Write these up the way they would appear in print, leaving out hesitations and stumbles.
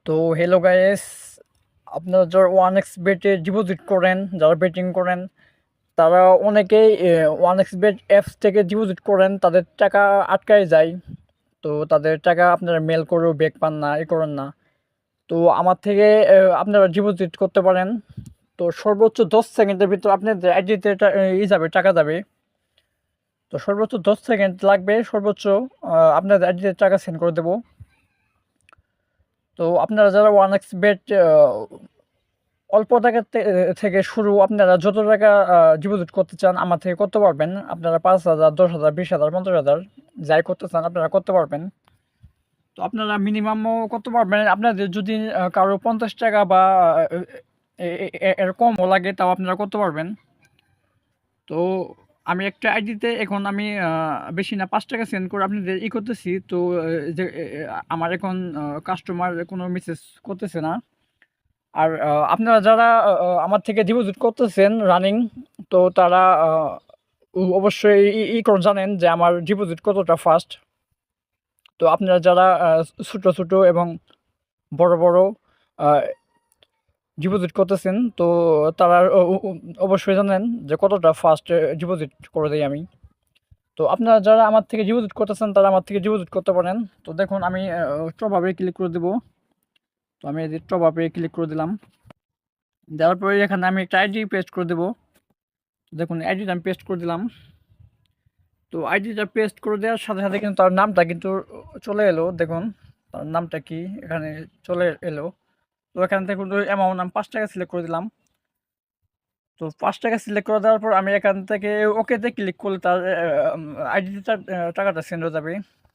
তো hello guys, আপনারা যারা ওয়ান এক্স বেটে ডিপোজিট করেন, যারা বেটিং করেন, তারা অনেকেই ওয়ান এক্স বেট অ্যাপস থেকে ডিপোজিট করেন, তাদের টাকা আটকায় যায়। তো তাদের টাকা আপনারা মেল করেও ব্যাক পান না, করেন না। তো আমার থেকে আপনারা ডিপোজিট করতে পারেন। তো সর্বোচ্চ 10 সেকেন্ডের ভিতর আপনাদের আইডিতে যাবে, টাকা যাবে। তো সর্বোচ্চ 10 সেকেন্ড লাগবে, সর্বোচ্চ আপনাদের আইডিতে টাকা সেন্ড করে দেবো। তো আপনারা যারা ওয়ান এক্স বেট অল্প টাকা থেকে শুরু, আপনারা যত টাকা ডিপোজিট করতে চান আমার থেকে করতে পারবেন। আপনারা 5,000, 10,000, 20,000, 50,000 যাই করতে চান আপনারা করতে পারবেন। তো আপনারা মিনিমামও করতে পারবেন। আপনাদের যদি কারো 50 টাকা বা এর কমও লাগে তাও আপনারা করতে পারবেন। তো আমি একটা আইডিতে এখন আমি বেশি না 5 টাকা সেন্ড করে আপনাদের করতেছি। তো যে আমার এখন কাস্টমার কোনো মেসেজ করতেছে না। আর আপনারা যারা আমার থেকে ডিপোজিট করতেছেন রানিং, তো তারা অবশ্যই জানেন যে আমার ডিপোজিট কতটা ফাস্ট। তো আপনারা যারা ছোট ছোট এবং বড় বড় ডিপোজিট করতেছেন, তো তারা অবশ্যই জানেন যে কতটা ফাস্ট ডিপোজিট করে দিই আমি। তো আপনারা যারা আমার থেকে ডিপোজিট করতেছেন তারা আমার থেকে ডিপোজিট করতে পারেন। তো দেখুন আমি টপআপে ক্লিক করে দেবো। তো আমি টপআপে ক্লিক করে দিলাম। দেওয়ার পরে এখানে আমি একটা আইডি পেস্ট করে দেবো। দেখুন আইডিটা আমি পেস্ট করে দিলাম। তো আইডিটা পেস্ট করে দেওয়ার সাথে সাথে কিন্তু তার নামটা কিন্তু চলে এলো। দেখুন তার নামটা কি এখানে চলে এলো। তো এখান থেকে কিন্তু অ্যামাউন্ট আমি 5 টাকা সিলেক্ট করে দিলাম। তো 5 টাকা সিলেক্ট করে দেওয়ার পর আমি এখান থেকে ওকেতে ক্লিক করলে তার আইডিটা টাকাটা সেন্ড হয়ে যাবে।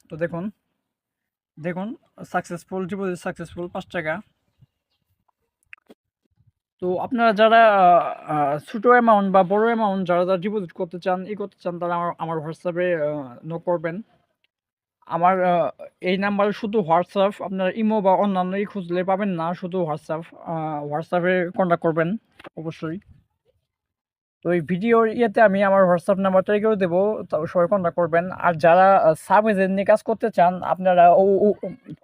তো দেখুন দেখুন সাকসেসফুল ডিপোজিট, সাকসেসফুল 5 টাকা। তো আপনারা যারা ছোটো অ্যামাউন্ট বা বড় অ্যামাউন্ট যারা যারা ডিপোজিট করতে চান, করতে চান, তারা আমার হোয়াটসঅ্যাপে নক করবেন। আমার এই নাম্বারে শুধু হোয়াটসঅ্যাপ, আপনারা ইমো বা অন্যান্য খুঁজলে পাবেন না, শুধু হোয়াটসঅ্যাপ। হোয়াটসঅ্যাপে কন্ট্যাক্ট করবেন অবশ্যই। তো এই ভিডিওর আমি আমার হোয়াটসঅ্যাপ নাম্বারটাই করে দেবো, তো সবাই কন্ট্যাক্ট করবেন। আর যারা সাব এজেন্ট নিয়ে কাজ করতে চান, আপনারা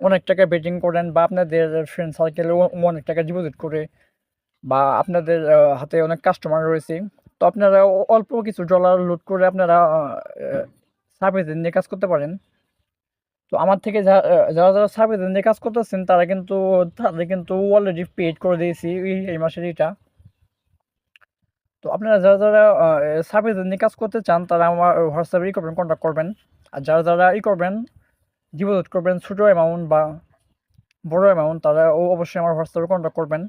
অনেক টাকা বেটিং করেন বা আপনাদের ফ্রেন্ড সার্কেলে অনেক টাকা ডিপোজিট করে, বা আপনাদের হাতে অনেক কাস্টমার রয়েছে, তো আপনারা অল্প কিছু ডলার লুট করে আপনারা সাব এজেন্ট নিয়ে কাজ করতে পারেন। তো আমার থেকে যারা যারা সাব এজেন্ট নিয়ে কাজ করতেছেন তাদের কিন্তু অলরেডি পেড করে দিয়েছি এই মাসের এটা। তো আপনারা যারা যারা সাব এজেন্ট নিয়ে কাজ করতে চান তারা আমার হোয়াটসঅ্যাপে করবেন, কন্ট্যাক্ট করবেন। আর যারা যারা করবেন, ডিপোজিট করবেন ছোটো অ্যামাউন্ট বা বড় অ্যামাউন্ট, তারা অবশ্যই আমার হোয়াটসঅ্যাপে কন্ট্যাক্ট করবেন।